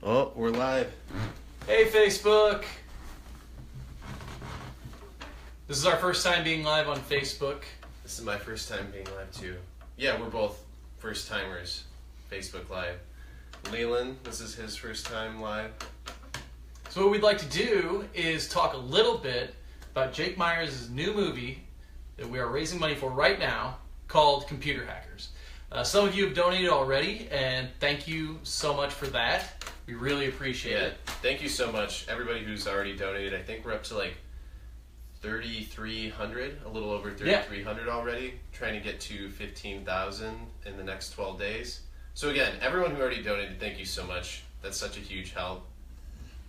Oh, we're live. Hey Facebook! This is our first time being live on Facebook. This is my first time being live too. Yeah, we're both first timers. Facebook Live. Leland, this is his first time live. So what we'd like to do is talk a little bit about Jake Myers' new movie that we are raising money for right now called Computer Hackers. Some of you have donated already, and thank you so much for that. We really appreciate it. Thank you so much, everybody who's already donated. I think we're up to like 3,300, a little over 3,300 already. Trying to get to 15,000 in the next 12 days. So again, everyone who already donated, thank you so much. That's such a huge help.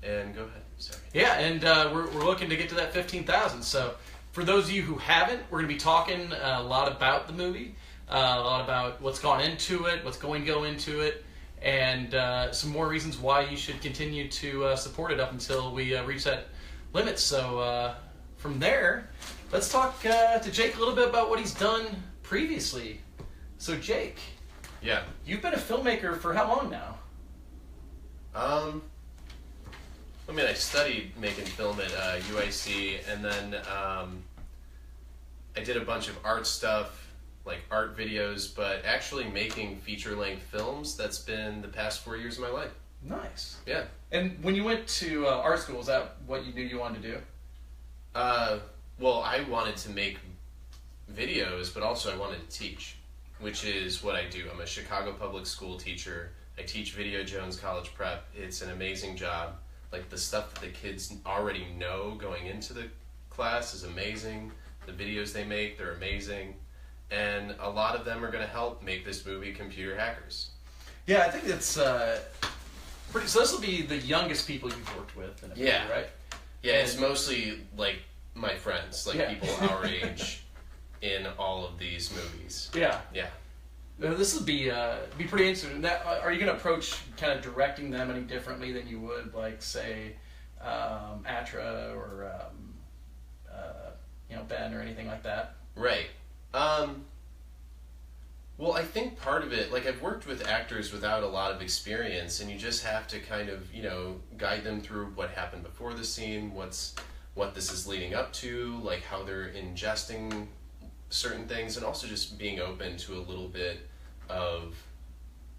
And go ahead, sorry. Yeah, and we're looking to get to that 15,000. So for those of you who haven't, we're going to be talking a lot about the movie, a lot about what's gone into it, what's going to go into it, and some more reasons why you should continue to support it up until we reach that limit. So from there, let's talk to Jake a little bit about what he's done previously. So Jake, Yeah. you've been a filmmaker for how long now? I mean, I studied making film at UIC, and then I did a bunch of art stuff, like art videos, but actually making feature-length films, that's been the past 4 years of my life. Nice. Yeah. And when you went to art school, is that what you knew you wanted to do? Well, I wanted to make videos, but also I wanted to teach, which is what I do. I'm a Chicago public school teacher. I teach Video Jones College Prep. It's an amazing job. Like, the stuff that the kids already know going into the class is amazing. The videos they make, they're amazing. And a lot of them are going to help make this movie Computer Hackers. Yeah, I think it's pretty. So this will be the youngest people you've worked with in a movie, right? Yeah, it's mostly like my friends, like people our age in all of these movies. Yeah. Yeah. This will be pretty interesting. Are you going to approach kind of directing them any differently than you would, like, say, Atra or Ben or anything like that? Right. Well, I think part of it, like, I've worked with actors without a lot of experience, and you just have to kind of, guide them through what happened before the scene, what this is leading up to, like how they're ingesting certain things, and also just being open to a little bit of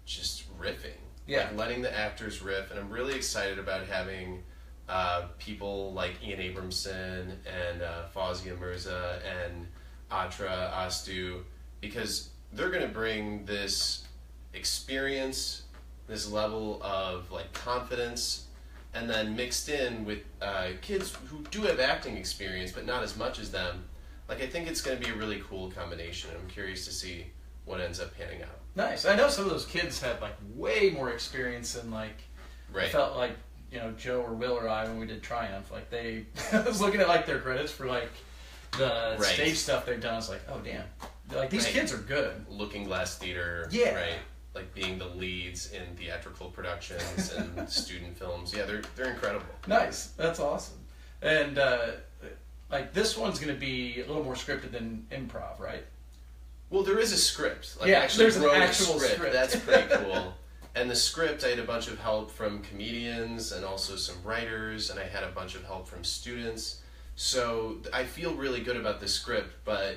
just riffing. Yeah. Like letting the actors riff, and I'm really excited about having people like Ian Abramson and Fawzia Mirza and Atra Astu, because they're going to bring this experience, this level of like confidence, and then mixed in with kids who do have acting experience but not as much as them. Like, I think it's going to be a really cool combination. I'm curious to see what ends up panning out. Nice. I know some of those kids had like way more experience than like I felt like Joe or Will or I when we did Triumph. Like I was looking at like their credits for like the stage stuff they've done. I was like, oh damn, like these kids are good. Looking Glass Theater. Yeah. Right. Like being the leads in theatrical productions and student films. Yeah, they're incredible. Nice. That's awesome. And like this one's going to be a little more scripted than improv, right? Well, there is a script. Like, yeah, actually there's an wrote actual a script. script. That's pretty cool. And the script, I had a bunch of help from comedians and also some writers, and I had a bunch of help from students. So I feel really good about the script, but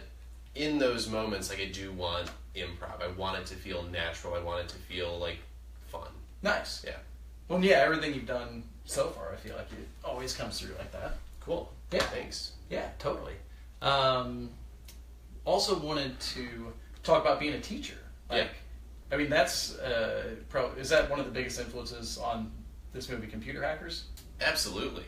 in those moments, like, I do want improv. I want it to feel natural. I want it to feel like fun. Nice. Yeah. Well, yeah, everything you've done so far, I feel like it always comes through like that. Cool. Yeah. Thanks. Yeah, totally. Also wanted to talk about being a teacher. Like, I mean, that's is that one of the biggest influences on this movie, Computer Hackers? Absolutely.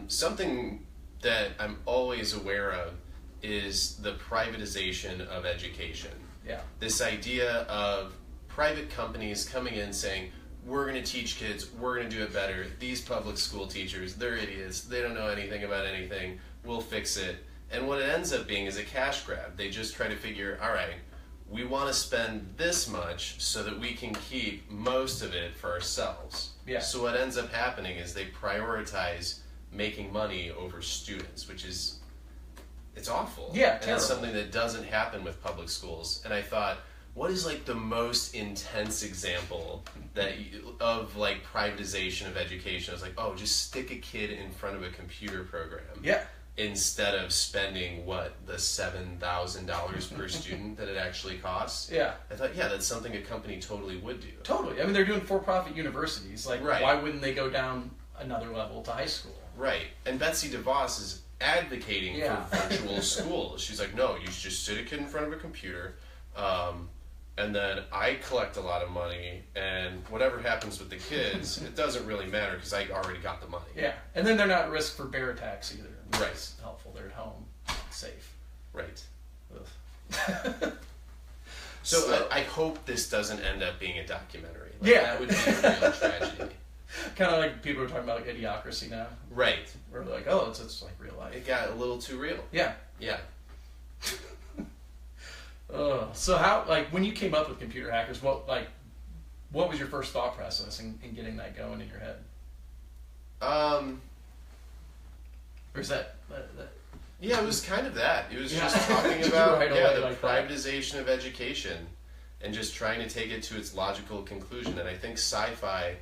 Something that I'm always aware of is the privatization of education. Yeah. This idea of private companies coming in saying, we're going to teach kids, we're going to do it better. These public school teachers, they're idiots. They don't know anything about anything. We'll fix it. And what it ends up being is a cash grab. They just try to figure, all right, we want to spend this much so that we can keep most of it for ourselves. Yeah. So what ends up happening is they prioritize making money over students, which is, it's awful. Yeah, and terrible. it's something that doesn't happen with public schools. And I thought, what is like the most intense example of like privatization of education? I was like, oh, just stick a kid in front of a computer program. Yeah. Instead of spending the $7,000 per student that it actually costs. Yeah. I thought, yeah, that's something a company totally would do. Totally. I mean, they're doing for-profit universities. Like, right. Why wouldn't they go down another level to high school? Right. And Betsy DeVos is advocating for virtual schools. She's like, no, you should just sit a kid in front of a computer, and then I collect a lot of money, and whatever happens with the kids, it doesn't really matter because I already got the money. Yeah, and then they're not at risk for bear attacks either. Right. It's helpful. They're at home, safe. Right. So I hope this doesn't end up being a documentary. Like, that would be a real tragedy. Kind of like people are talking about like Idiocracy now. Right. Where they're like, oh, it's like real life. It got a little too real. Yeah. Yeah. So how, like, when you came up with Computer Hackers, what was your first thought process in getting that going in your head? Or is that yeah, it was kind of that. It was just talking about the like privatization of education and just trying to take it to its logical conclusion. And I think sci-fi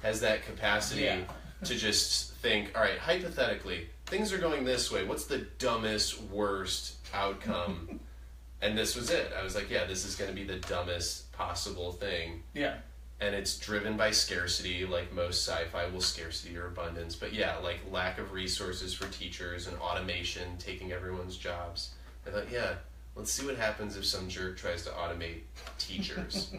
has that capacity to just think, all right, hypothetically, things are going this way. What's the dumbest, worst outcome? And this was it. I was like, yeah, this is going to be the dumbest possible thing. Yeah. And it's driven by scarcity, like most sci-fi. Well, scarcity or abundance. But yeah, like lack of resources for teachers and automation taking everyone's jobs. I thought, yeah, let's see what happens if some jerk tries to automate teachers.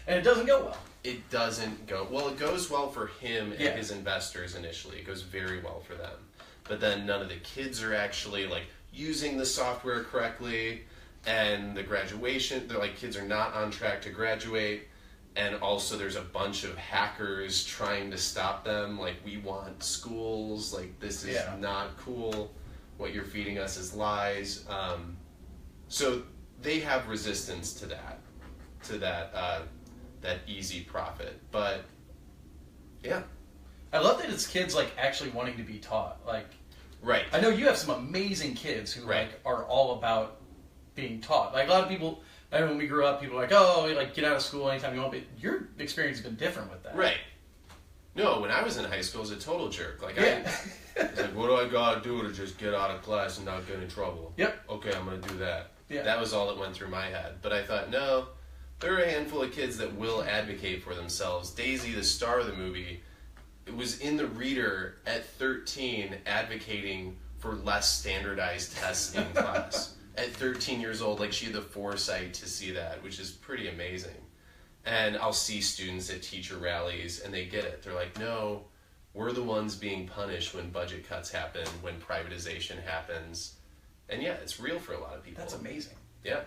And it doesn't go well. It doesn't go... Well, it goes well for him and his investors initially. It goes very well for them. But then none of the kids are actually, like, using the software correctly. And the graduation... They're like, kids are not on track to graduate. And also there's a bunch of hackers trying to stop them. Like, we want schools. Like, this is not cool. What you're feeding us is lies. So they have resistance to that easy profit. But yeah, I love that it's kids like actually wanting to be taught. Like, right. I know you have some amazing kids who like are all about being taught. Like a lot of people, I know when we grew up, people were like, oh, like get out of school anytime you want. But your experience has been different with that. Right. No, when I was in high school, I was a total jerk. Like I was like, what do I gotta do to just get out of class and not get in trouble? Yep. Okay, I'm gonna do that. Yeah. That was all that went through my head. But I thought, no, there are a handful of kids that will advocate for themselves. Daisy, the star of the movie, it was in the reader at 13 advocating for less standardized tests in class. At 13 years old, like she had the foresight to see that, which is pretty amazing. And I'll see students at teacher rallies and they get it. They're like, no, we're the ones being punished when budget cuts happen, when privatization happens. And yeah, it's real for a lot of people. That's amazing. Yeah.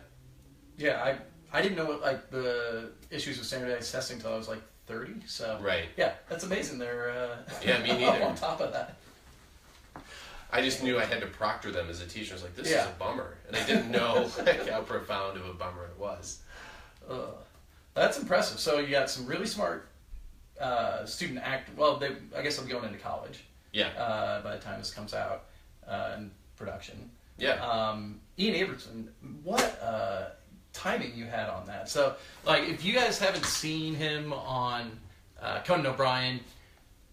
Yeah, I didn't know what, like the issues with standardized testing until I was like 30. So right. Yeah, that's amazing. They're yeah, me neither. on top of that. I just knew I had to proctor them as a teacher. I was like, this is a bummer. And I didn't know like, how profound of a bummer it was. That's impressive. So you got some really smart student act. Well, I guess they'll be going into college. Yeah. By the time this comes out in production. Yeah. Ian Abramson, what timing you had on that. So, like, if you guys haven't seen him on Conan O'Brien,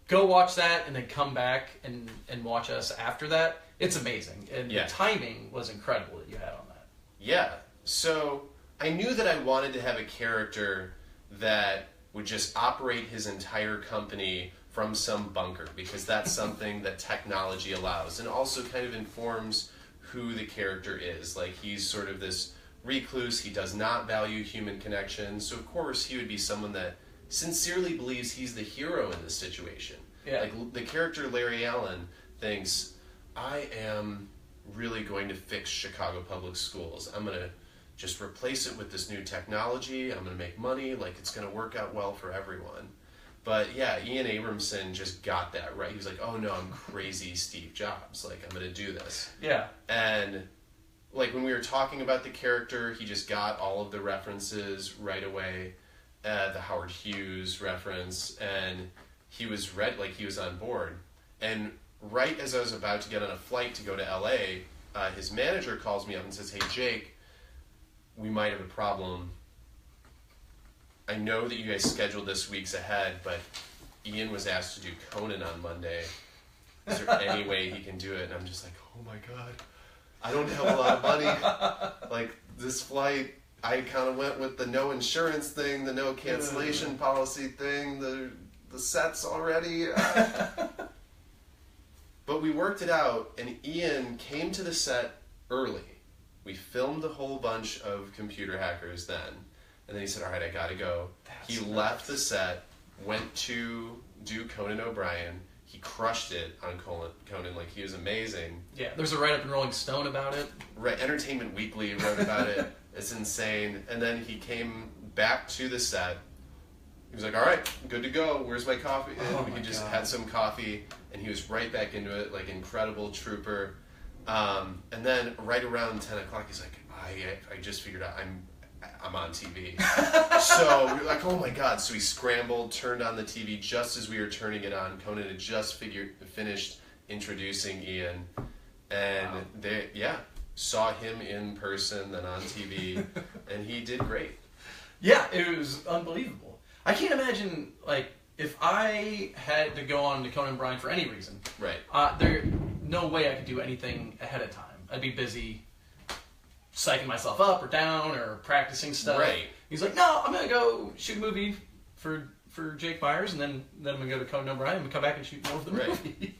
go watch that and then come back and watch us after that. It's amazing. And the timing was incredible that you had on that. Yeah. So I knew that I wanted to have a character that would just operate his entire company from some bunker, because that's something that technology allows, and also kind of informs who the character is. Like, he's sort of this recluse, he does not value human connection, so of course he would be someone that sincerely believes he's the hero in this situation. Yeah. Like, the character Larry Allen thinks, I am really going to fix Chicago public schools. I'm going to just replace it with this new technology. I'm going to make money. Like, it's going to work out well for everyone. But yeah, Ian Abramson just got that right. He was like, oh no, I'm crazy Steve Jobs. Like, I'm going to do this. Yeah. And like, when we were talking about the character, he just got all of the references right away. The Howard Hughes reference, and he was he was on board. And right as I was about to get on a flight to go to LA, his manager calls me up and says, hey Jake, we might have a problem I know that you guys scheduled this weeks ahead, but Ian was asked to do Conan on Monday. Is there any way he can do it? And I'm just like, oh my God, I don't have a lot of money. Like, this flight, I kind of went with the no insurance thing, the no cancellation policy thing, the sets already. But we worked it out, and Ian came to the set early. We filmed a whole bunch of computer hackers then. And then he said, all right, I gotta go. He left the set, went to do Conan O'Brien. He crushed it on Conan. Like, he was amazing. Yeah, there's a write-up in Rolling Stone about it. Right, Entertainment Weekly wrote about it. It's insane. And then he came back to the set. He was like, all right, good to go. Where's my coffee? And he just had some coffee, and he was right back into it, like, incredible trooper. And then right around 10 o'clock, he's like, I just figured out I'm on TV. So we were like, oh my God. So we scrambled, turned on the TV just as we were turning it on. Conan had just finished introducing Ian. And they saw him in person, then on TV, and he did great. Yeah, it was unbelievable. I can't imagine, like, if I had to go on to Conan O'Brien for any reason, right? No way I could do anything ahead of time. I'd be busy psyching myself up or down or practicing stuff. Right. He's like, no, I'm gonna go shoot a movie for Jake Myers, and then I'm gonna go to Conan O'Brien and come back and shoot more of the movie.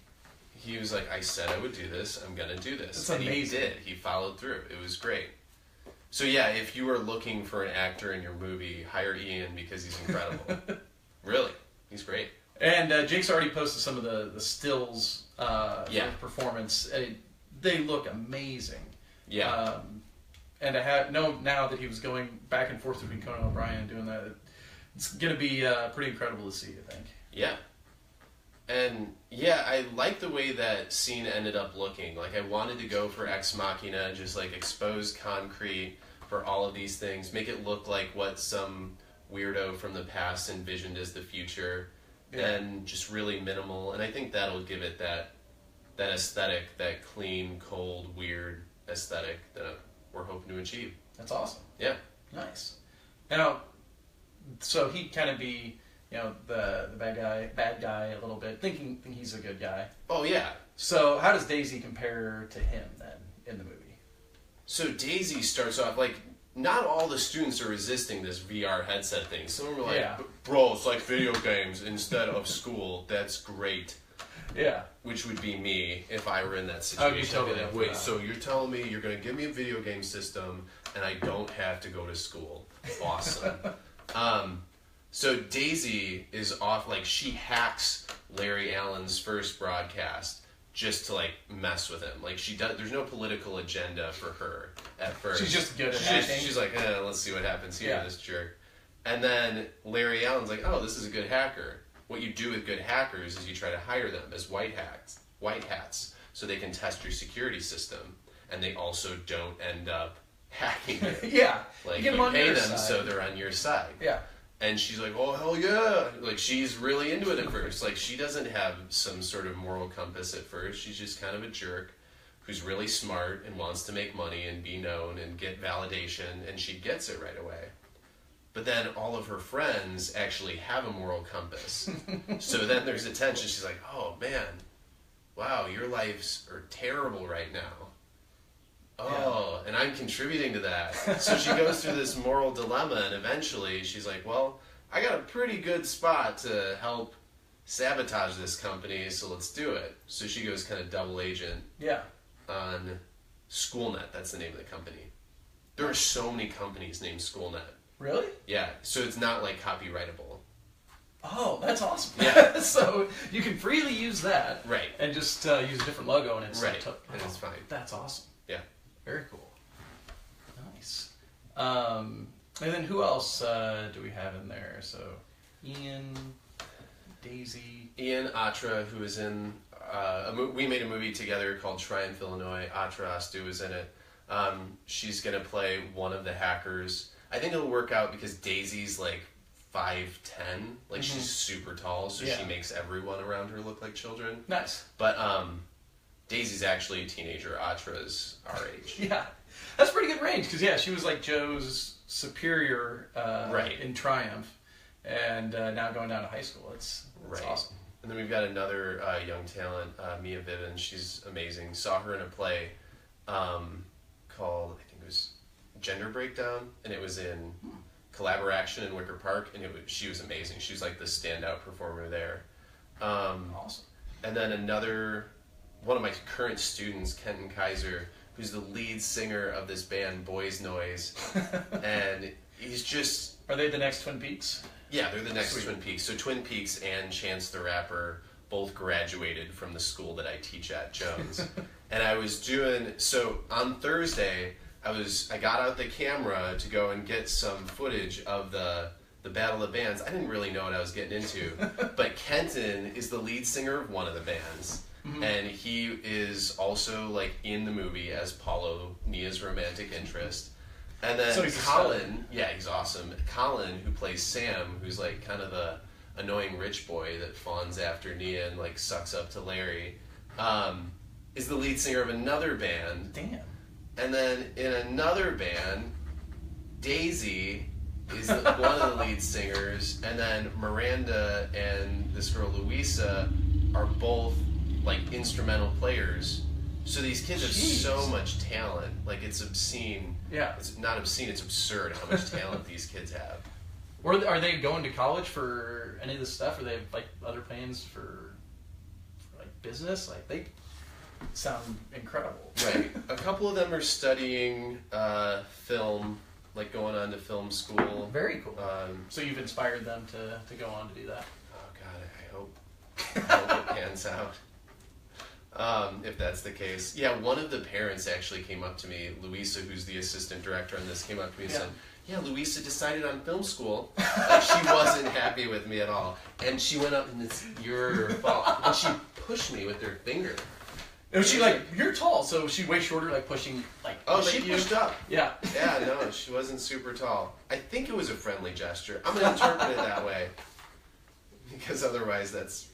He was like, I said I would do this. I'm gonna do this. That's and amazing. He did. He followed through. It was great. So yeah, if you are looking for an actor in your movie, hire Ian because he's incredible. Really, he's great. And Jake's already posted some of the stills for the performance. They look amazing. Yeah. And I had now that he was going back and forth between Conan O'Brien and doing that, it's going to be pretty incredible to see, I think. Yeah. And yeah, I like the way that scene ended up looking. Like, I wanted to go for Ex Machina, just like expose concrete for all of these things, make it look like what some weirdo from the past envisioned as the future, and just really minimal. And I think that'll give it that aesthetic, that clean, cold, weird aesthetic that we're hoping to achieve. That's awesome. Yeah. Nice. Now, so he'd kind of be, the bad guy a little bit, thinking he's a good guy. Oh, yeah. So how does Daisy compare to him then in the movie? So Daisy starts off, like, not all the students are resisting this VR headset thing. Some of them are like, bro, it's like video games instead of school. That's great. Yeah. Which would be me if I were in that situation. I'd be like, wait, so you're telling me you're going to give me a video game system and I don't have to go to school? Awesome. So Daisy is off, like, she hacks Larry Allen's first broadcast just to, like, mess with him. Like, there's no political agenda for her at first. She's just good at hacking. She's like, let's see what happens here, this jerk. And then Larry Allen's like, oh, this is a good hacker. What you do with good hackers is you try to hire them as white hats, so they can test your security system, and they also don't end up hacking it. Yeah. Like, you pay them so they're on your side. Yeah. And she's like, oh, hell yeah. Like, she's really into it at first. Like, she doesn't have some sort of moral compass at first. She's just kind of a jerk who's really smart and wants to make money and be known and get validation, and she gets it right away. But then all of her friends actually have a moral compass. So then there's a tension. She's like, oh, man, wow, your lives are terrible right now. Oh, and I'm contributing to that. So she goes through this moral dilemma, and eventually she's like, well, I got a pretty good spot to help sabotage this company, so let's do it. So she goes kind of double agent on SchoolNet. That's the name of the company. There are so many companies named SchoolNet. Really? Yeah, so it's not, like, copyrightable. Oh, that's awesome. Yeah. So you can freely use that. Right. And just use a different logo, and it's and it's fine. That's awesome. Yeah. Very cool. Nice. And then who else do we have in there? So Ian, Daisy. Ian Atra, who is in we made a movie together called Triumph, Illinois. Atra Astu is in it. She's going to play one of the hackers. I think it'll work out because Daisy's like 5'10", like she's super tall, so she makes everyone around her look like children. Nice. But Daisy's actually a teenager. Atra's our age. Yeah, that's pretty good range because she was like Joe's superior Right. in Triumph, and now going down to high school. It's Right. awesome. And then we've got another young talent, Mia Viven. She's amazing. Saw her in a play called, I think it was Gender Breakdown, and it was in Collaboration in Wicker Park, and she was amazing. She was like the standout performer there. Awesome. And then one of my current students, Kenton Kaiser, who's the lead singer of this band Boys Noise, and he's just... Are they the next Twin Peaks? Yeah, they're the next Sweet. Twin Peaks. So Twin Peaks and Chance the Rapper both graduated from the school that I teach at, Jones. And I was so on Thursday, I got out the camera to go and get some footage of the Battle of Bands. I didn't really know what I was getting into, but Kenton is the lead singer of one of the bands. Mm-hmm. And he is also like in the movie as Paulo, Nia's romantic interest. And then So he's Colin, he's awesome. Colin, who plays Sam, who's like kind of the annoying rich boy that fawns after Nia and like sucks up to Larry, is the lead singer of another band. Damn. And then in another band, Daisy is one of the lead singers, and then Miranda and this girl Louisa are both like instrumental players. So these kids have so much talent. Like, it's obscene. Yeah. It's not obscene, it's absurd how much talent these kids have. Are they going to college for any of this stuff? Or they have like other plans for like business? Like, they sound incredible. Right. A couple of them are studying film, like going on to film school. Very cool. So you've inspired them to go on to do that. Oh God, I hope it pans out. If that's the case. Yeah, one of the parents actually came up to me, Louisa, who's the assistant director on this, came up to me and said, yeah, Louisa decided on film school. Like, she wasn't happy with me at all. And she went up and it's your fault. And she pushed me with her finger. Was she like, you're tall, so was she way shorter, like pushing, like... Oh, she pushed up. Yeah. Yeah, no, she wasn't super tall. I think it was a friendly gesture. I'm going to interpret it that way. Because otherwise that's,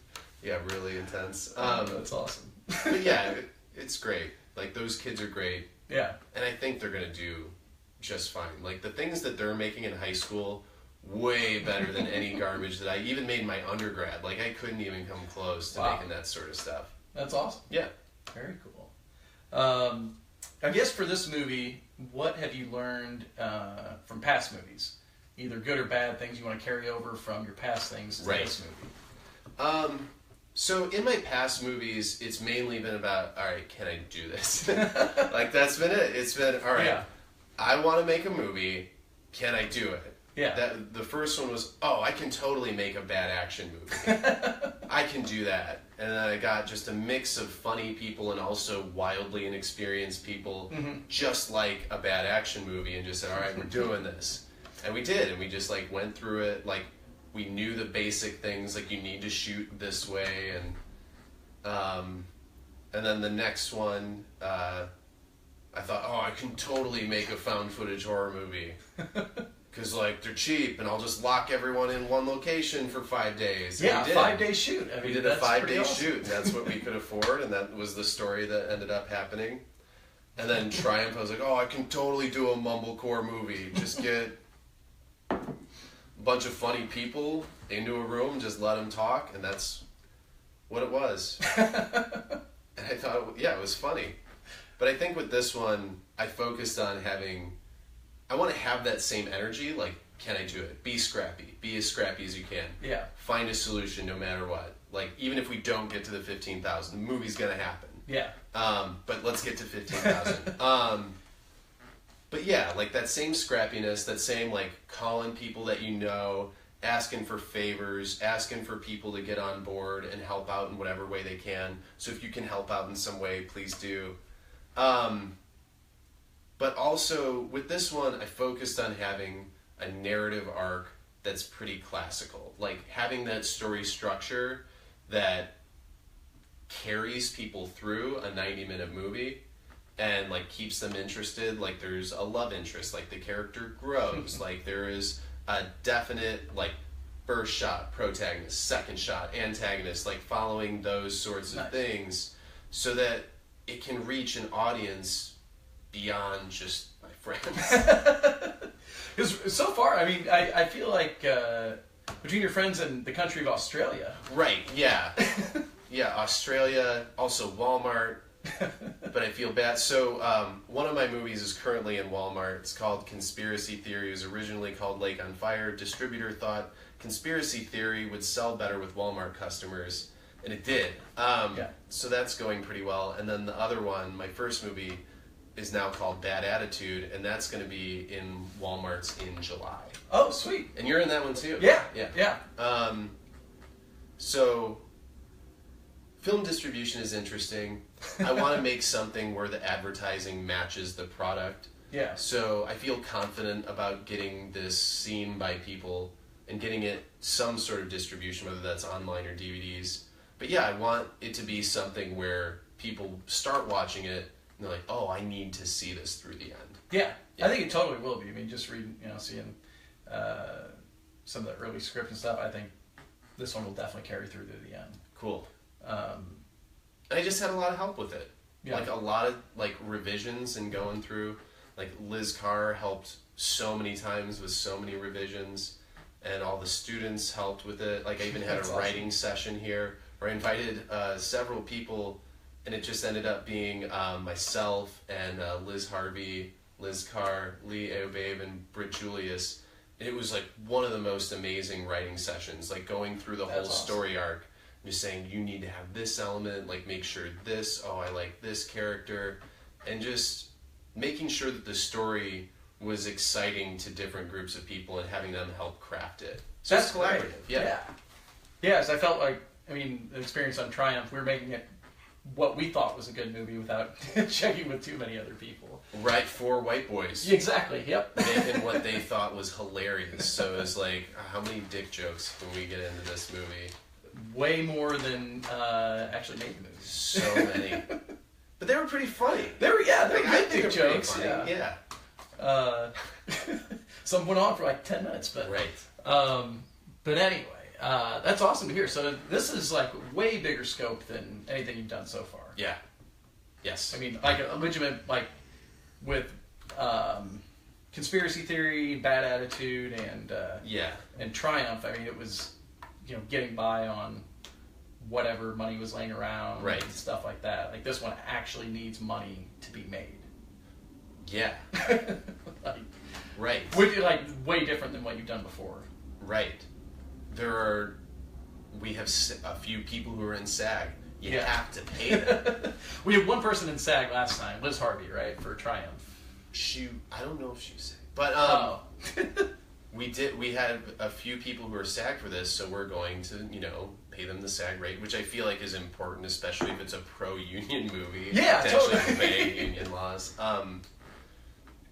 really intense. That's awesome. But yeah, it's great. Like, those kids are great. Yeah. And I think they're going to do just fine. Like, the things that they're making in high school, way better than any garbage that I even made in my undergrad. Like, I couldn't even come close to making that sort of stuff. That's awesome. Yeah. Very cool. I guess for this movie, what have you learned from past movies? Either good or bad things you want to carry over from your past things to this movie? So in my past movies, it's mainly been about, all right, can I do this? Like, that's been it. It's been, all right, I want to make a movie. Can I do it? Yeah. The first one was, I can totally make a bad action movie. I can do that. And then I got just a mix of funny people and also wildly inexperienced people, just like a bad action movie, and just said, all right, we're doing this. And we did, and we just like went through it. Like, we knew the basic things, like you need to shoot this way, and then the next one, I thought, I can totally make a found footage horror movie. Because, like, they're cheap, and I'll just lock everyone in one location for 5 days. Yeah, 5-day shoot. I mean, we did a 5-day shoot, and that's what we could afford, and that was the story that ended up happening. And then Triumph, I was like, I can totally do a mumblecore movie. Just get a bunch of funny people into a room, just let them talk, and that's what it was. And I thought, it was funny. But I think with this one, I focused on I want to have that same energy, like, can I do it? Be scrappy. Be as scrappy as you can. Yeah. Find a solution no matter what. Like, even if we don't get to the 15,000, the movie's going to happen. Yeah. But let's get to 15,000. But yeah, like, that same scrappiness, that same, like, calling people that you know, asking for favors, asking for people to get on board and help out in whatever way they can. So if you can help out in some way, please do. But also, with this one, I focused on having a narrative arc that's pretty classical. Like, having that story structure that carries people through a 90-minute movie and, like, keeps them interested. Like, there's a love interest. Like, the character grows. Like, there is a definite, like, first shot, protagonist, second shot, antagonist. Like, following those sorts of things so that it can reach an audience beyond just my friends. Because so far, I mean, I feel like between your friends and the country of Australia. Right, yeah. Yeah, Australia, also Walmart, but I feel bad. So one of my movies is currently in Walmart. It's called Conspiracy Theory. It was originally called Lake on Fire. Distributor thought Conspiracy Theory would sell better with Walmart customers, and it did. So that's going pretty well. And then the other one, my first movie, is now called Bad Attitude, and that's going to be in Walmart's in July. Oh, sweet. And you're in that one too. Yeah. So film distribution is interesting. I want to make something where the advertising matches the product. Yeah. So I feel confident about getting this seen by people and getting it some sort of distribution, whether that's online or DVDs. But yeah, I want it to be something where people start watching it and they're like, oh, I need to see this through the end. Yeah. I think it totally will be. I mean, just reading, seeing some of the early script and stuff, I think this one will definitely carry through to the end. Cool. I just had a lot of help with it. Yeah. Like a lot of revisions and going through. Like Liz Carr helped so many times with so many revisions, and all the students helped with it. Like I even had a writing session here where I invited several people, and it just ended up being myself and Liz Harvey, Liz Carr, Lee Aobabe, and Britt Julius. And it was like one of the most amazing writing sessions, like going through the whole story arc. Just saying, you need to have this element, like make sure this, oh, I like this character, and just making sure that the story was exciting to different groups of people and having them help craft it. So That's it's collaborative. great. Yeah. Yes, I felt like, I mean, the experience on Triumph, we were making it what we thought was a good movie without checking with too many other people. Right, for white boys. Exactly, yep. Making what they thought was hilarious. So it was like, how many dick jokes can we get into this movie? Way more than actually making movies. So many. But they were pretty funny. They were good dick dick jokes. Yeah. Some went on for like 10 minutes, but right. But anyway, that's awesome to hear. So this is like way bigger scope than anything you've done so far. Yeah. Yes. I mean, like a legitimate, like with Conspiracy Theory, Bad Attitude, and Triumph. I mean, it was getting by on whatever money was laying around, right, and stuff like that. Like this one actually needs money to be made. Yeah. Right. Which is like way different than what you've done before. Right. We have a few people who are in SAG. You have to pay them. We had one person in SAG last time, Liz Harvey, right, for Triumph. I don't know if she was SAG, but we had a few people who are SAG for this, so we're going to pay them the SAG rate, which I feel like is important, especially if it's a pro-union movie. Yeah, to totally. actually obey union laws.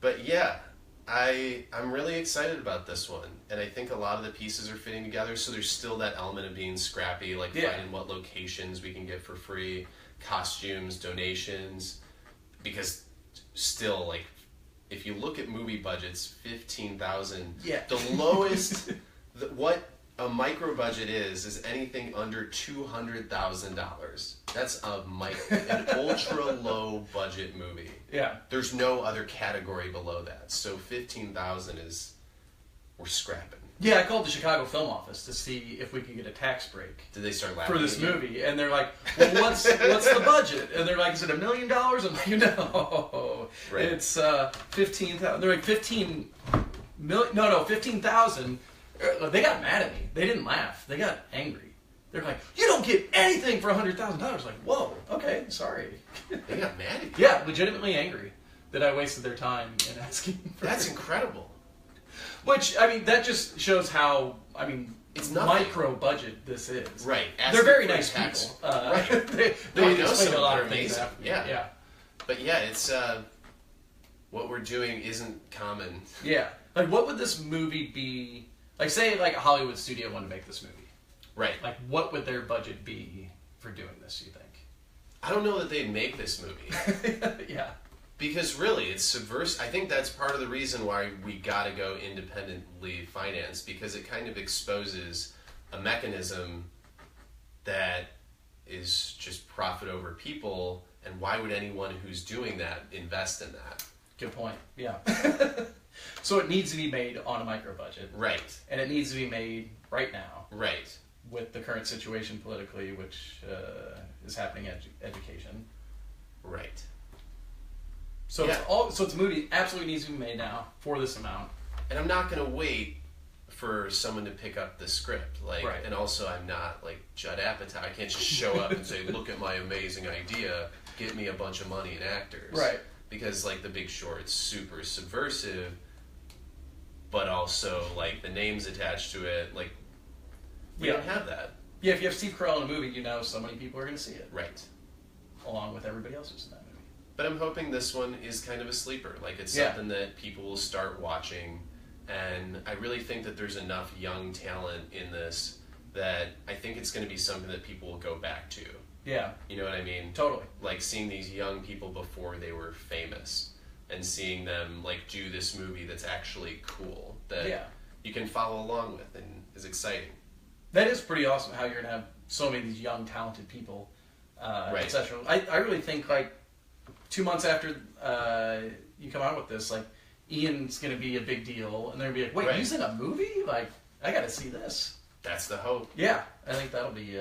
But yeah, I'm really excited about this one, and I think a lot of the pieces are fitting together. So there's still that element of being scrappy, like finding what locations we can get for free, costumes, donations, because still, like, if you look at movie budgets, $15,000. Yeah. The lowest, what a micro budget is anything under $200,000. That's an ultra low budget movie. Yeah. There's no other category below that. So $15,000 we're scrapping. Yeah, I called the Chicago Film Office to see if we could get a tax break. Did they start laughing for this movie? And they're like, "Well, what's the budget?" And they're like, "Is it $1 million?" I'm like, "No, right. It's 15,000." They're like, 15 million? No, 15,000. They got mad at me. They didn't laugh. They got angry. They're like, "You don't get anything for $100,000." Like, whoa, okay, sorry. They got mad at you. Yeah, legitimately angry that I wasted their time in asking for That's incredible. Which, I mean, that just shows how, it's micro budget this is. Right. They're very nice people. Right. they explain a lot of things. Yeah. But yeah, it's, what we're doing isn't common. Yeah. Like, what would this movie be, like, say, like, a Hollywood studio wanted to make this movie. Right. Like, what would their budget be for doing this, you think? I don't know that they'd make this movie. Yeah. Because really, it's subversive. I think that's part of the reason why we gotta go independently financed, because it kind of exposes a mechanism that is just profit over people, and why would anyone who's doing that invest in that? Good point. Yeah. So it needs to be made on a micro budget. Right. And it needs to be made right now. Right. With the current situation politically, which is happening in education. Right. So it's a movie absolutely needs to be made now for this amount. And I'm not going to wait for someone to pick up the script. Like, right. And also I'm not like Judd Apatow. I can't just show up and say, look at my amazing idea, get me a bunch of money and actors. Right. Because like The Big Short's super subversive, but also like the names attached to it, like we don't have that. Yeah, if you have Steve Carell in a movie, you know so many people are going to see it. Right. Along with everybody else who's in that movie. But I'm hoping this one is kind of a sleeper. Like it's something that people will start watching, and I really think that there's enough young talent in this that I think it's going to be something that people will go back to. Yeah. You know what I mean? Totally. Like seeing these young people before they were famous and seeing them like do this movie that's actually cool that you can follow along with and is exciting. That is pretty awesome how you're going to have so many of these young talented people, right. etc. I really think like 2 months after you come out with this, like Ian's going to be a big deal and they're going to be like, wait, he's in a movie? Like, I got to see this. That's the hope. Yeah, I think that'll be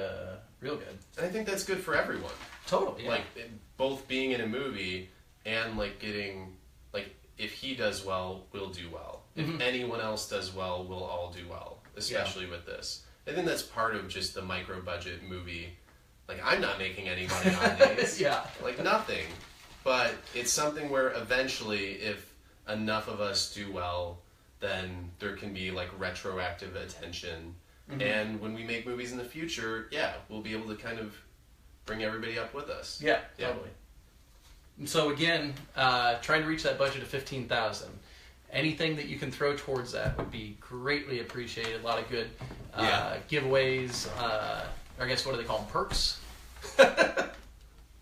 real good. And I think that's good for everyone. Totally, yeah. Like, both being in a movie and, like, getting... Like, if he does well, we'll do well. If anyone else does well, we'll all do well. Especially with this. I think that's part of just the micro-budget movie. Like, I'm not making any money on these. Like, nothing. But it's something where eventually, if enough of us do well, then there can be, like, retroactive attention. And when we make movies in the future, we'll be able to kind of bring everybody up with us. Yeah, totally. And so again, trying to reach that budget of $15,000. Anything that you can throw towards that would be greatly appreciated. A lot of good giveaways. I guess what do they call them? Perks.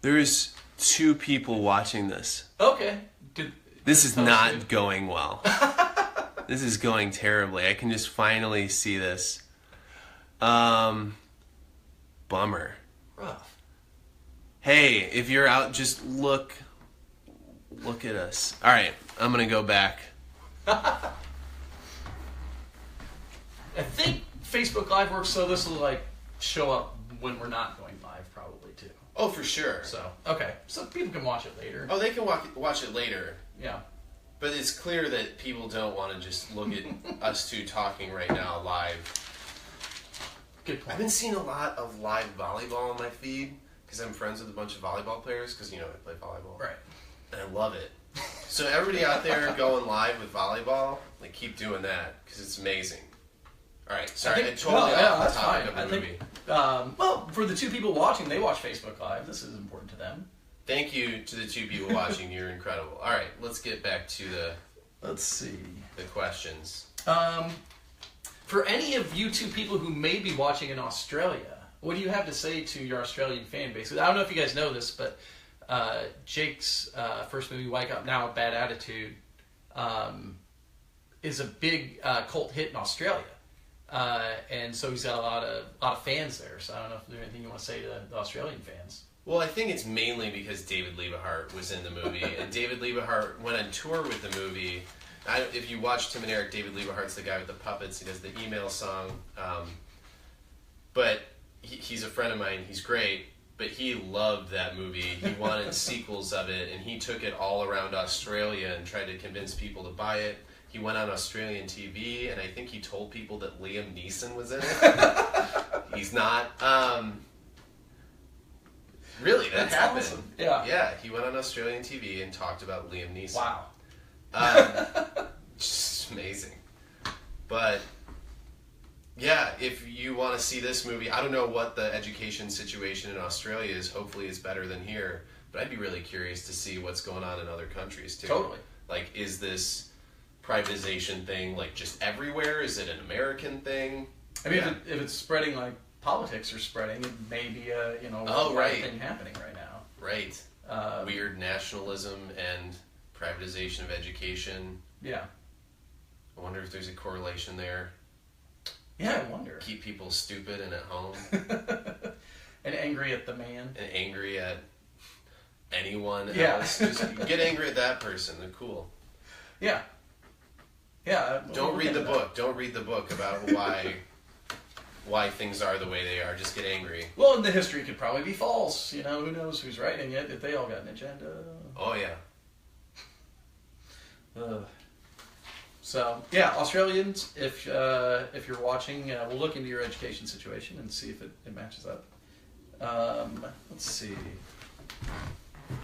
There's 2 people watching this. Okay. This is not going well. This is going terribly. I can just finally see this. Bummer. Rough. Hey, if you're out, just look at us. All right, I'm gonna go back. I think Facebook Live works, so this will like show up when we're not going live, probably too. Oh, for sure. So so people can watch it later. Oh, they can watch it later. Yeah. But it's clear that people don't want to just look at us 2 talking right now live. Good point. I've been seeing a lot of live volleyball on my feed because I'm friends with a bunch of volleyball players because, you know, I play volleyball. Right. And I love it. So everybody out there going live with volleyball, like, keep doing that because it's amazing. All right. Sorry, I totally off the topic of the movie. Well, for the 2 people watching, they watch Facebook Live. This is important to them. Thank you to the 2 people watching. You're incredible. All right, let's get back to the questions. For any of you 2 people who may be watching in Australia, what do you have to say to your Australian fan base? I don't know if you guys know this, but Jake's first movie, Wake Up Now, Bad Attitude, is a big cult hit in Australia. And so he's got a lot of fans there. So I don't know if there's anything you want to say to the Australian fans. Well, I think it's mainly because David Liebehart was in the movie, and David Liebehart went on tour with the movie. If you watch Tim and Eric, David Liebehart's the guy with the puppets. He does the email song. But he's a friend of mine. He's great. But he loved that movie. He wanted sequels of it, and he took it all around Australia and tried to convince people to buy it. He went on Australian TV, and I think he told people that Liam Neeson was in it. He's not. Really, that happened. Awesome. Yeah, he went on Australian TV and talked about Liam Neeson. Wow. Just amazing. But yeah, if you want to see this movie, I don't know what the education situation in Australia is. Hopefully it's better than here. But I'd be really curious to see what's going on in other countries too. Totally. Like, is this privatization thing like just everywhere? Is it an American thing? I mean, if it's spreading like politics are spreading, it may be a thing happening right now. Right. Weird nationalism and privatization of education. Yeah. I wonder if there's a correlation there. Yeah, I wonder. Keep people stupid and at home. And angry angry at the man. And angry at anyone Yeah. else. Just get angry at that person. They're cool. Yeah. Yeah. Don't read the book. Don't read the book about why things are the way they are. Just get angry. Well, and the history could probably be false. You know, who knows who's writing it? If they all got an agenda. Oh yeah. So yeah, Australians, if you're watching, we'll look into your education situation and see if it matches up. Let's see.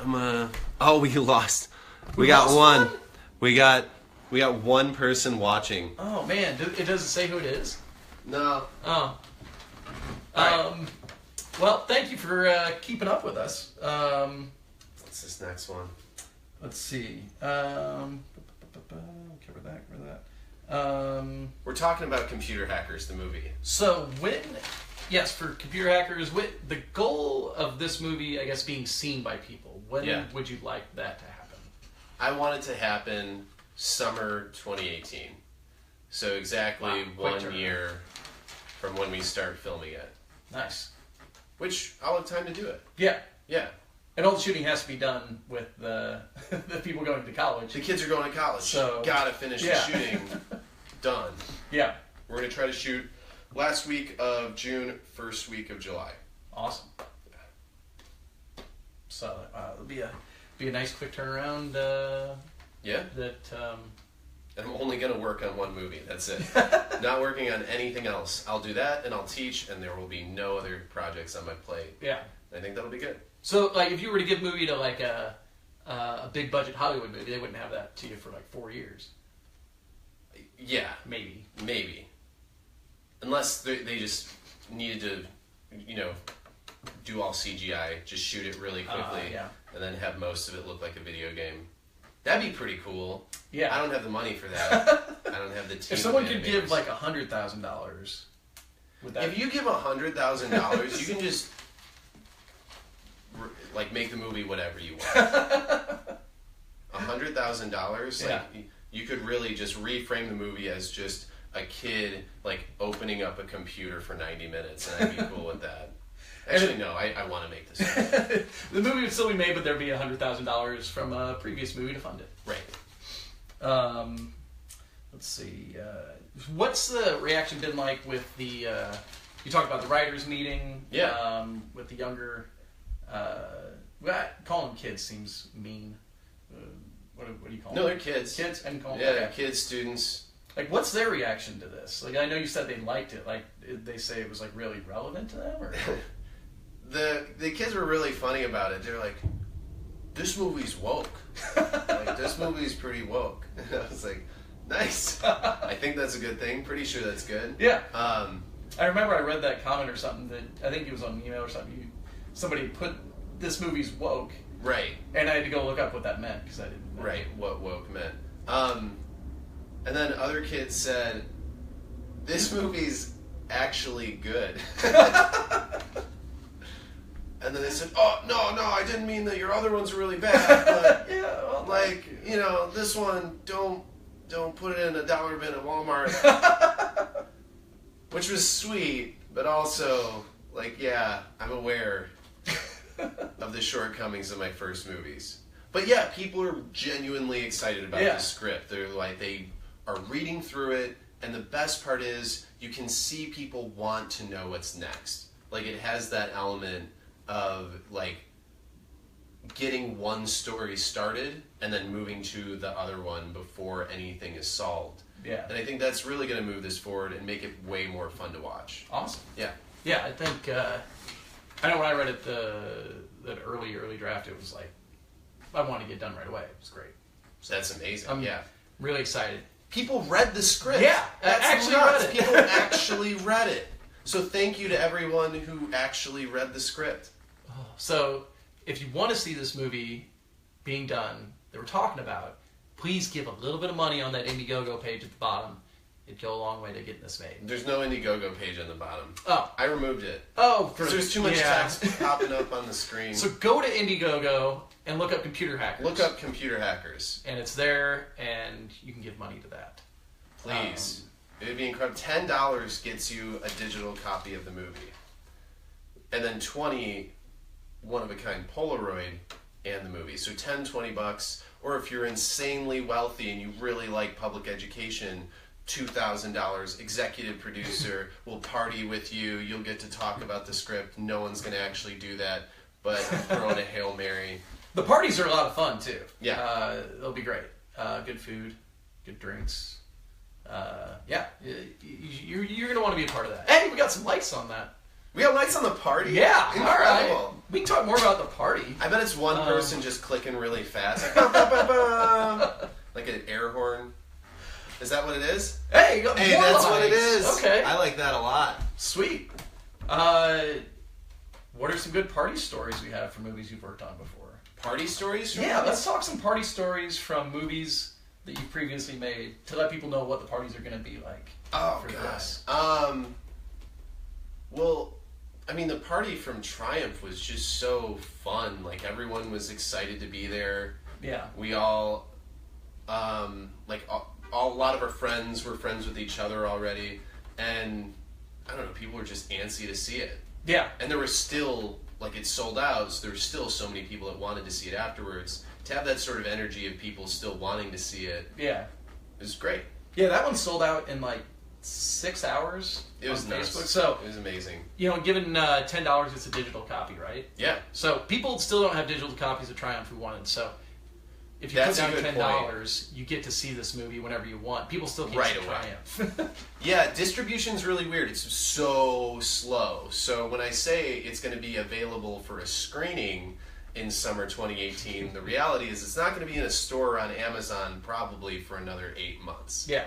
Oh, we lost. We got one. We got one person watching. Oh man, it doesn't say who it is. No. Oh. Right. Well, thank you for keeping up with us. What's this next one? Let's see. Cover that. We're talking about Computer Hackers, the movie. So yes, for Computer Hackers, the goal of this movie, I guess, being seen by people. When would you like that to happen? I want it to happen summer 2018. So exactly 1 year from when we start filming it. Nice. Which I'll have time to do it. Yeah. Yeah. And all the shooting has to be done with the people going to college. The kids are going to college. So gotta finish the shooting. Done. Yeah. We're going to try to shoot last week of June, first week of July. Awesome. So it'll be a nice quick turnaround. Yeah. That. I'm only going to work on one movie. That's it. Not working on anything else. I'll do that and I'll teach, and there will be no other projects on my plate. Yeah. I think that'll be good. So, like, if you were to give a movie to like a big budget Hollywood movie, they wouldn't have that to you for like 4 years. Yeah. Maybe. Unless they just needed to, do all CGI, just shoot it really quickly, and then have most of it look like a video game. That'd be pretty cool. Yeah. I don't have the money for that. I don't have the team. If someone could give like $100,000, would that? If you give $100,000, you can just make the movie whatever you want. $100,000, you could really just reframe the movie as just a kid opening up a computer for 90 minutes, and I'd be cool with that. Actually, no, I want to make this movie. The movie would still be made, but there'd be $100,000 from a previous movie to fund it. Right. Let's see. What's the reaction been like with the? You talked about the writers' meeting. Yeah. With the younger. Calling them kids seems mean. What do you call them? No, they're kids. Kids and call them. Yeah, Okay. kids, students. What's their reaction to this? I know you said they liked it. Did they say it was really relevant to them, or? The kids were really funny about it. They're like, "This movie's woke. This movie's pretty woke." And I was like, "Nice. I think that's a good thing. Pretty sure that's good." Yeah. I remember I read that comment or something that I think it was on email or something. Somebody put "this movie's woke." Right. And I had to go look up what that meant because I didn't know. Right. What woke meant. And then other kids said, "This movie's actually good." And then they said, "Oh, no, I didn't mean that your other ones were really bad, but this one, don't put it in a dollar bin at Walmart." Which was sweet, but also, I'm aware of the shortcomings of my first movies. But yeah, people are genuinely excited about the script. They're they are reading through it, and the best part is you can see people want to know what's next. It has that element of getting one story started and then moving to the other one before anything is solved. Yeah. And I think that's really going to move this forward and make it way more fun to watch. Awesome. Yeah. Yeah, I think I know when I read it that early draft, it was I wanted to get done right away. It was great. So that's amazing. I'm really excited. People read the script. Yeah, that's actually nuts. read it. People actually read it. So thank you to everyone who actually read the script. So if you want to see this movie being done that we're talking about, please give a little bit of money on that Indiegogo page at the bottom. It'd go a long way to getting this made. There's no Indiegogo page on the bottom. Oh. I removed it. Oh. Because there's too much text popping up on the screen. So go to Indiegogo and look up Computer Hackers. Look up Computer Hackers. And it's there, and you can give money to that. Please. It would be incredible. $10 gets you a digital copy of the movie. and then 20 one-of-a-kind Polaroid and the movie. So $10-20, or if you're insanely wealthy and you really like public education, $2,000. Executive producer will party with you. You'll get to talk about the script. No one's going to actually do that, but throw in a Hail Mary. The parties are a lot of fun too. Yeah, they'll be great. Good food, good drinks. Yeah, you're gonna want to be a part of that. Hey, we got some lights on that. we got lights on the party. Yeah, Incredible. all right. We can talk more about the party. I bet it's one person just clicking really fast, like, bah, bah, bah, bah, like an air horn. Is that what it is? Hey, you got Hey, more that's lights. what it is. Okay, I like that a lot. sweet. What are some good party stories we have from movies you've worked on before? Party stories? From Yeah, movies? let's talk some party stories from movies that you've previously made to let people know what the parties are going to be like. Oh, for gosh. this. Well, I mean, the party from Triumph was just so fun. Like, everyone was excited to be there. Yeah. We all, a lot of our friends were friends with each other already. And, I don't know, people were just antsy to see it. Yeah. And there was still, like, it sold out, so there were still so many people that wanted to see it afterwards. To have that sort of energy of people still wanting to see it Yeah. was great. Yeah, that one sold out in like 6 hours It was on nuts. Facebook. So, It was amazing. given $10, it's a digital copy, right? Yeah. So people still don't have digital copies of Triumph who wanted. So if you That's a put down good $10, you get to see this movie whenever you want. People still can't Right see away. Triumph. Yeah, distribution's really weird. It's so slow. So when I say it's going to be available for a screening in summer 2018, the reality is it's not going to be in a store on Amazon probably for another 8 months. Yeah.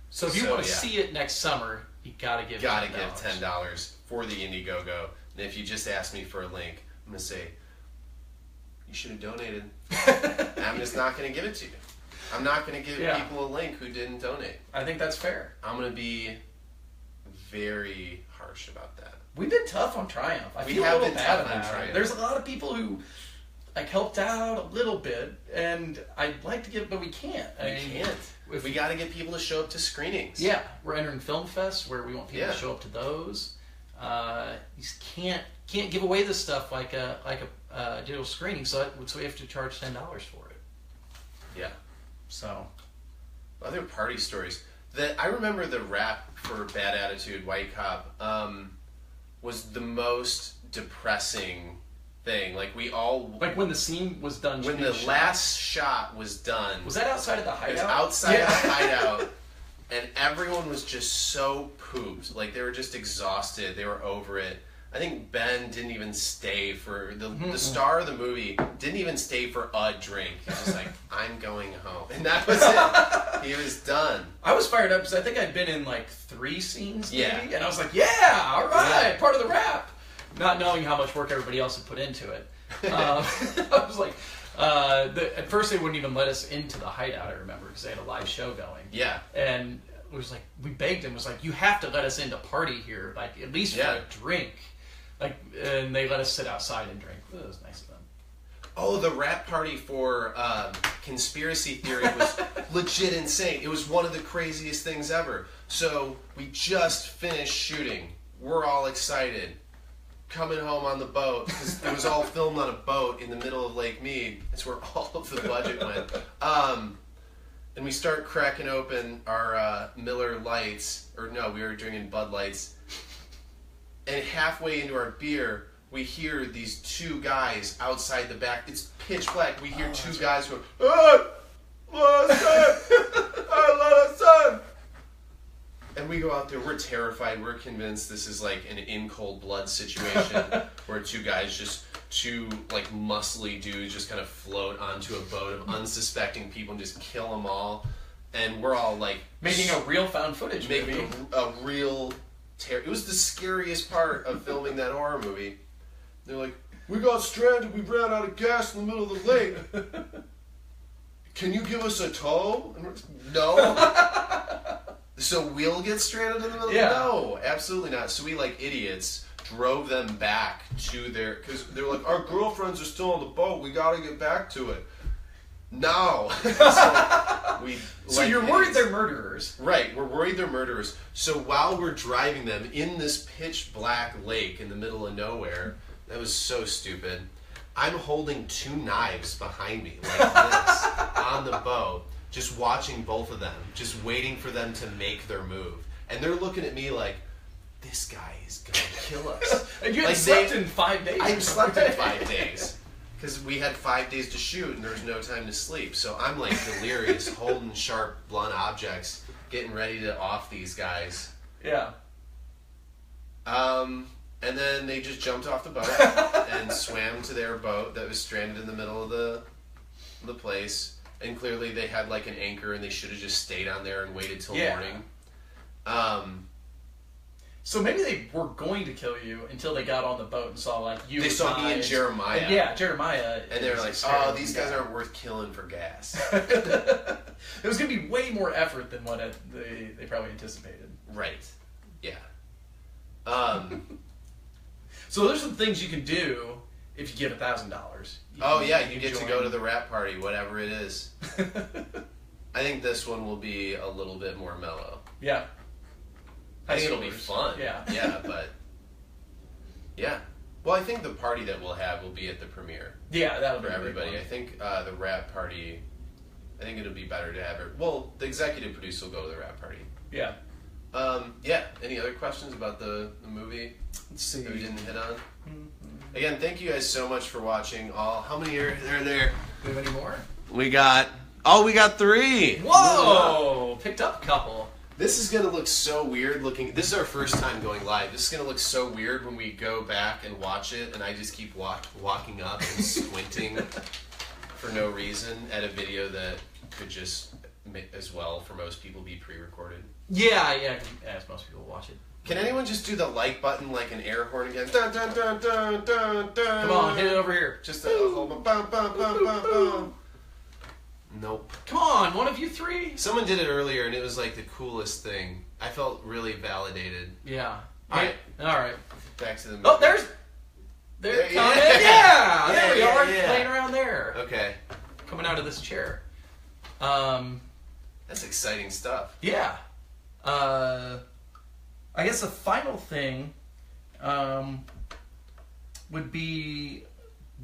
So if you So, want to yeah. see it next summer, you gotta give Gotta $10. give $10 for the Indiegogo. And if you just ask me for a link, I'm going to say, you should have donated. I'm just not going to give it to you. I'm not going to give people a link who didn't donate. I think that's fair. I'm going to be very harsh about that. We've been tough on Triumph. I We feel a have little been bad tough on about it. Triumph. There's a lot of people who helped out a little bit, and I'd like to give, but we can't. We can't. We got to get people to show up to screenings. Yeah, we're entering film fests where we want people Yeah. to show up to those. You just can't give away this stuff like a digital screening, so we have to charge $10 for it. Yeah. So Other party stories. I remember the rap for Bad Attitude, White Cop, was the most depressing thing. Like when the scene was done. when the last shot was done. Was that outside of the hideout? It was outside of the hideout, and everyone was just so pooped. Like, they were just exhausted. They were over it. I think Ben didn't even stay for the star of the movie. Didn't even stay for a drink. He was just like, "I'm going home," and that was it. He was done. I was fired up because I think I'd been in like 3 scenes, maybe, Yeah. and I was like, "Yeah, all right, Yeah. part of the rap," not knowing how much work everybody else had put into it. I was like, at first they wouldn't even let us into the hideout. I remember because they had a live show going. Yeah. And it was like, we begged him. It was like, you have to let us in to party here, like at least for a drink. Like, and they let us sit outside and drink. It was nice of them. Oh, the rap party for Conspiracy Theory was legit insane. It was one of the craziest things ever. So we just finished shooting. We're all excited. Coming home on the boat, because it was all filmed on a boat in the middle of Lake Mead. That's where all of the budget went. And we start cracking open our Miller Lights, or no, we were drinking Bud Lights. And halfway into our beer, we hear these 2 guys outside the back. It's pitch black. We hear 2 guys go, "Oh, let us in! Let us in!" And we go out there. We're terrified. We're convinced this is like an in cold blood situation where 2 guys, 2 like muscly dudes, just kind of float onto a boat of unsuspecting people and just kill them all. And we're all like Making a real found footage movie. making a real it was the scariest part of filming that horror movie. They're like, "We got stranded, we ran out of gas in the middle of the lake. Can you give us a tow?" And we're just, "No." So we'll get stranded in the middle? Yeah. No, absolutely not. So we, like idiots, drove them back to because they're like, "Our girlfriends are still on the boat, we gotta get back to it." No. So you're worried they're murderers. Right, we're worried they're murderers. So while we're driving them in this pitch black lake in the middle of nowhere, that was so stupid, I'm holding 2 knives behind me like this on the boat, just watching both of them, just waiting for them to make their move. And they're looking at me like, this guy is going to kill us. And you had slept in 5 days. I slept in 5 days. Because we had 5 days to shoot and there was no time to sleep. So I'm like delirious, holding sharp, blunt objects, getting ready to off these guys. Yeah. And then they just jumped off the boat and swam to their boat that was stranded in the middle of the place. And clearly they had like an anchor and they should have just stayed on there and waited till morning. So maybe they were going to kill you until they got on the boat and saw like you. They saw me and Jeremiah. And yeah, Jeremiah. And they were like, "Oh, these guys aren't worth killing for gas." It was going to be way more effort than what they probably anticipated. Right. Yeah. So there's some things you can do if you give $1,000. You get to go to the rap party, whatever it is. I think this one will be a little bit more mellow. Yeah. I think it'll be fun. Yeah. Yeah, but... Yeah. Well, I think the party that we'll have will be at the premiere. Yeah, that'll be for everybody. I think the rap party... I think it'll be better to have it... Well, the executive producer will go to the rap party. Yeah. Yeah. Any other questions about the movie? Let's see. That we didn't hit on? Mm-hmm. Again, thank you guys so much for watching. How many are there? Do we have any more? We got 3. Whoa! Picked up a couple. This is going to look so weird looking. This is our first time going live. This is going to look so weird when we go back and watch it, and I just keep walking up and squinting for no reason at a video that could just, as well, for most people, be pre-recorded. Yeah, as most people watch it. Can anyone just do the like button like an air horn again? Dun, dun, dun, dun, dun, dun. Come on, hit it over here. Just a whole bum, bum, bum, bum, bum. Nope. Come on, one of you 3. Someone did it earlier, and it was like the coolest thing. I felt really validated. Yeah. All right. Back to the movie. Oh, they're coming. Yeah, there we are. Yeah. Playing around there. Okay. Coming out of this chair. That's exciting stuff. Yeah. I guess the final thing would be,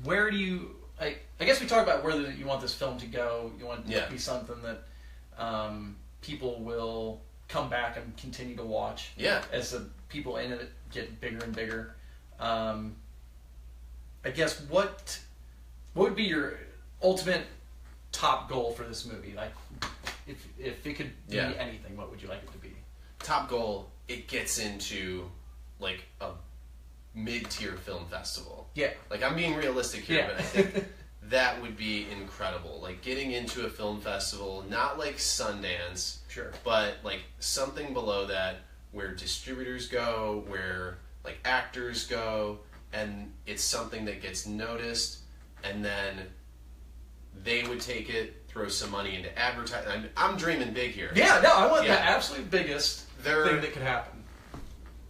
where do you... I guess we talked about where you want this film to go. You want it to be something that people will come back and continue to watch. Yeah. As the people in it get bigger and bigger. I guess what would be your ultimate top goal for this movie? Like, if it could be anything, what would you like it to be? Top goal, it gets into like a mid-tier film festival. Yeah. Like, I'm being realistic here, but I think that would be incredible. Like, getting into a film festival, not like Sundance, sure, but like something below that, where distributors go, where like actors go, and it's something that gets noticed, and then they would take it, throw some money into advertising. I'm dreaming big here. Yeah, no, I want the absolute biggest thing that could happen.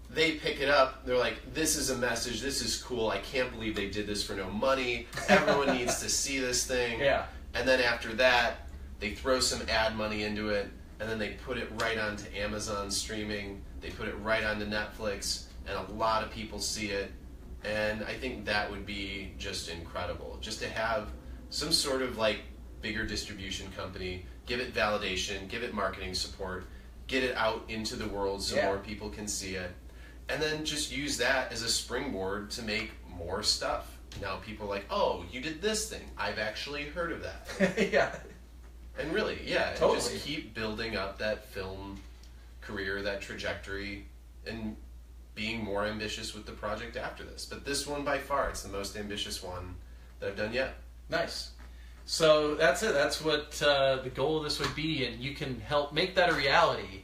They pick it up, they're like, this is a message, this is cool, I can't believe they did this for no money, everyone needs to see this thing. Yeah. And then after that, they throw some ad money into it, and then they put it right onto Amazon streaming, they put it right onto Netflix, and a lot of people see it, and I think that would be just incredible. Just to have some sort of like bigger distribution company, give it validation, give it marketing support, get it out into the world so more people can see it. And then just use that as a springboard to make more stuff. Now people are like, oh, you did this thing. I've actually heard of that. Yeah. And really, totally. just keep building up that film career, that trajectory, and being more ambitious with the project after this. But this one, by far, it's the most ambitious one that I've done yet. Nice. So that's it. That's what the goal of this would be, and you can help make that a reality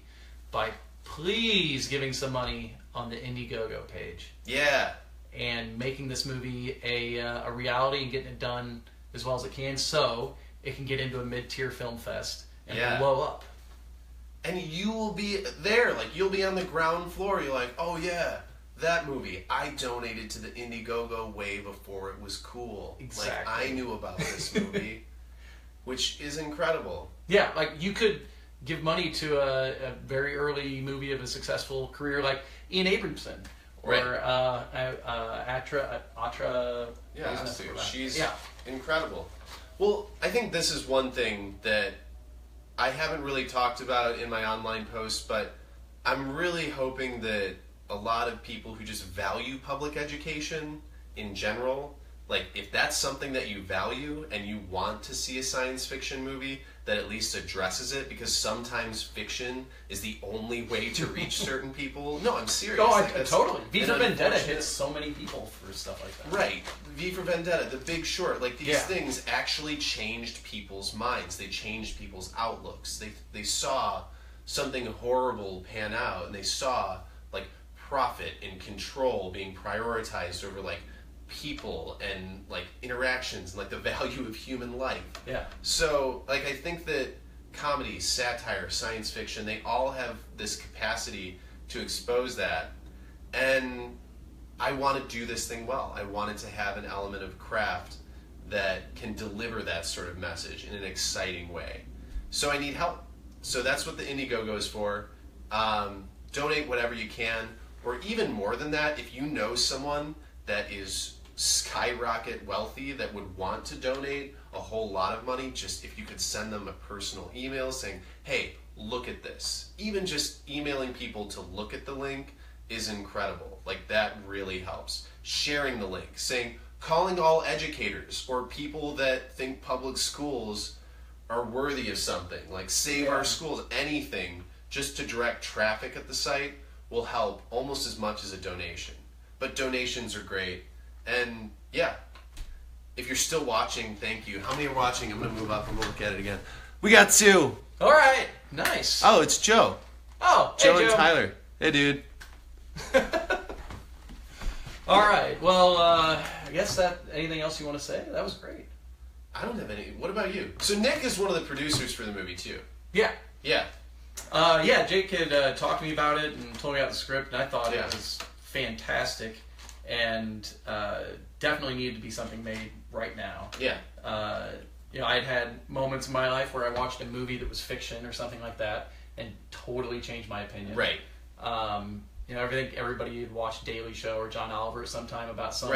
by please giving some money on the Indiegogo page. Yeah. And making this movie a reality and getting it done as well as it can, so it can get into a mid-tier film fest and blow up. And you will be there. Like, you'll be on the ground floor. You're like, oh yeah, that movie. I donated to the Indiegogo way before it was cool. Exactly. Like, I knew about this movie. which is incredible. Yeah, like you could give money to a very early movie of a successful career, like Ian Abramson or Atra. Yeah, she's incredible. Well, I think this is one thing that I haven't really talked about in my online posts, but I'm really hoping that a lot of people who just value public education in general, like if that's something that you value and you want to see a science fiction movie that at least addresses it, because sometimes fiction is the only way to reach certain people. No, I'm serious. Oh, totally. V for Vendetta hits so many people for stuff like that. Right. V for Vendetta, The Big Short, like these things actually changed people's minds. They changed people's outlooks. They saw something horrible pan out, and they saw like profit and control being prioritized over like people and like interactions and like the value of human life. Yeah. So like I think that comedy, satire, science fiction, they all have this capacity to expose that. And I want to do this thing well. I want it to have an element of craft that can deliver that sort of message in an exciting way. So I need help. So that's what the Indiegogo is for. Donate whatever you can, or even more than that, if you know someone that is skyrocket wealthy that would want to donate a whole lot of money, just if you could send them a personal email saying, hey, look at this. Even just emailing people to look at the link is incredible. Like that really helps. Sharing the link, saying, calling all educators or people that think public schools are worthy of something, like save our schools, anything just to direct traffic at the site will help almost as much as a donation. But donations are great. And yeah, if you're still watching, thank you. How many are watching? I'm going to move up and we'll look at it again. We got 2. All right. Nice. Oh, it's Joe. Oh, Joe hey, and Tyler. Hey, dude. All right. Well, I guess anything else you want to say? That was great. I don't have any. What about you? So Nick is one of the producers for the movie, too. Yeah. Yeah. Jake had talked to me about it and told me about the script, and I thought it was fantastic. And definitely needed to be something made right now. Yeah. I'd had moments in my life where I watched a movie that was fiction or something like that, and totally changed my opinion. Right. I think everybody had watched Daily Show or John Oliver at some time about some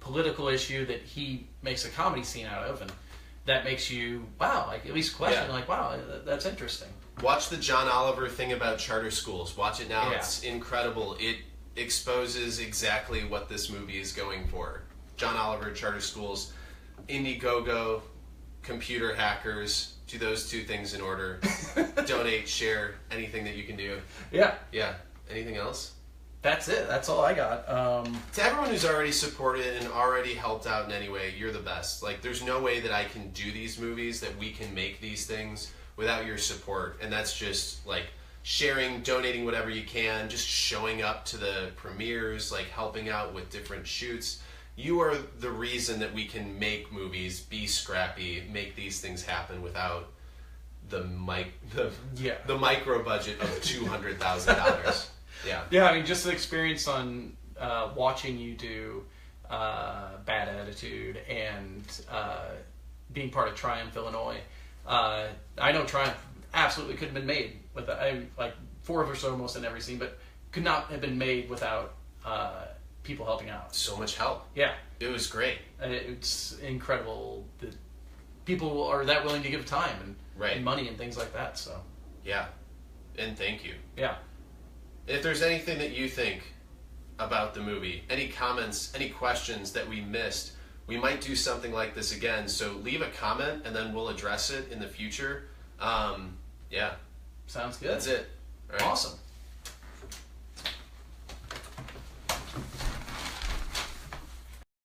political issue that he makes a comedy scene out of, and that makes you at least question wow, that's interesting. Watch the John Oliver thing about charter schools. Watch it now. Yeah. It's incredible. It exposes exactly what this movie is going for. John Oliver, charter schools, Indiegogo, computer hackers. Do those 2 things in order. Donate, share, anything that you can do. Yeah. Yeah. Anything else? That's it. That's all I got. To everyone who's already supported and already helped out in any way, you're the best. Like, there's no way that I can do these movies, that we can make these things without your support. And that's just like sharing, donating whatever you can, just showing up to the premieres, like helping out with different shoots. You are the reason that we can make movies, be scrappy, make these things happen without the micro budget of $200,000. Yeah. Yeah, I mean, just the experience on watching you do Bad Attitude and being part of Triumph, Illinois. I know Triumph absolutely could have been made with like 4 of us almost in every scene, but could not have been made without people helping out. So much help. Yeah. It was great. It's incredible that people are that willing to give time and money and things like that. So. Yeah. And thank you. Yeah. If there's anything that you think about the movie, any comments, any questions that we missed, we might do something like this again. So leave a comment and then we'll address it in the future. Yeah. Sounds good. That's it. All right. Awesome.